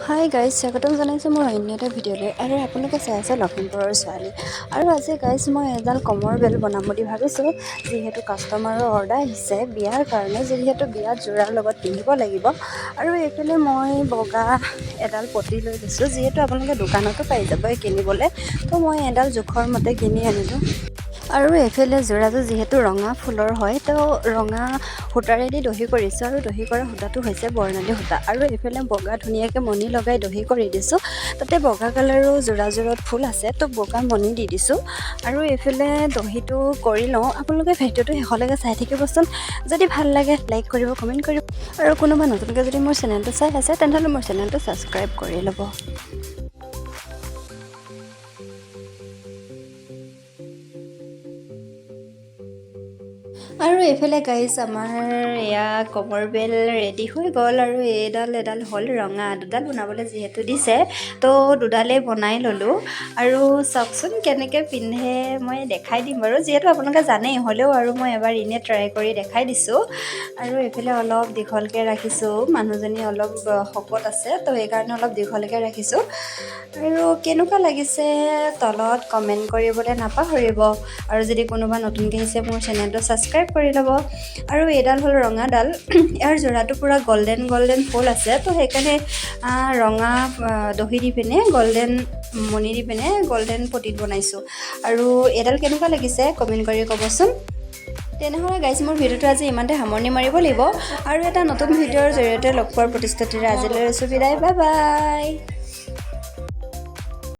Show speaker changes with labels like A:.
A: Hi guys, স্বাগতম জনাইছোঁ মোৰ অন্য এটা ভিডিঅ'লৈ। আৰু আপোনালোকে চাই আছে লখিমপুৰৰ ছোৱালী। আৰু আজি গাইজ মই এডাল কমৰ বেল বনাম বুলি ভাবিছোঁ, যিহেতু কাষ্টমাৰৰ অৰ্ডাৰ আহিছে বিয়াৰ কাৰণে, যিহেতু বিয়াত যোৰাৰ লগত পিন্ধিব লাগিব। আৰু এইফালে মই বগা এডাল পতি লৈ লৈছোঁ, যিহেতু আপোনালোকে দোকানতো পাই যাব কিনিবলৈ। তো মই এডাল জোখৰ মতে কিনি আনিলোঁ। আৰু এইফালে যোৰাটো যিহেতু ৰঙা ফুলৰ হয়, তো ৰঙা সূতাৰেদি দহি কৰিছোঁ। আৰু দহি কৰা সূতাটো হৈছে বৰ্ণালী সূতা। আৰু এইফালে বগা ধুনীয়াকৈ মণি লগাই দহি কৰি দিছোঁ। তাতে বগা কালাৰো যোৰাযোৰত ফুল আছে, তো বগা মণি দি দিছোঁ। আৰু এইফালে দহিটো কৰি লওঁ। আপোনালোকে ভিডিঅ'টো শেষলৈকে চাই থাকিবচোন। যদি ভাল লাগে লাইক কৰিব, কমেণ্ট কৰিব। আৰু কোনোবা নতুনকৈ যদি মোৰ চেনেলটো চাই আছে, তেনেহ'লে মোৰ চেনেলটো ছাবস্ক্ৰাইব কৰি ল'ব। আৰু এইফালে গাইজ আমাৰ এয়া কমৰ বেল ৰেডি হৈ গ'ল। আৰু এডাল হ'ল ৰঙা, দুডাল বনাবলৈ যিহেতু দিছে, তো দুডালেই বনাই ল'লোঁ। আৰু চাওকচোন কেনেকৈ পিন্ধে মই দেখাই দিম বাৰু, যিহেতু আপোনালোকে জানেই, হ'লেও আৰু মই এবাৰ এনেই ট্ৰাই কৰি দেখাই দিছোঁ। আৰু এইফালে অলপ দীঘলকৈ ৰাখিছোঁ, মানুহজনী অলপ শকত আছে, তো সেইকাৰণে অলপ দীঘলকৈ ৰাখিছোঁ। আৰু কেনেকুৱা লাগিছে তলত কমেণ্ট কৰিবলৈ নাপাহৰিব। আৰু যদি কোনোবা নতুনকৈ আহিছে, মোৰ চেনেলটো ছাবস্ক্ৰাইব কৰি ল'ব। আৰু এইডাল হ'ল ৰঙাডাল, ইয়াৰ যোৰাটো পূৰা গল্ডেন ফুল আছে, তো সেইকাৰণে ৰঙা দহি দি পিনে গল্ডেন মণি দি পিনে গল্ডেন পটিত বনাইছোঁ। আৰু এইডাল কেনেকুৱা লাগিছে কমেণ্ট কৰি ক'বচোন। তেনেহ'লে গাইজ মোৰ ভিডিঅ'টো আজি ইমানতে সামৰণি মাৰিব লাগিব। আৰু এটা নতুন ভিডিঅ'ৰ জৰিয়তে লগ পোৱাৰ প্ৰতিশ্ৰুতিৰে আজিলৈ লৈছোঁ বিদায়। Bye bye.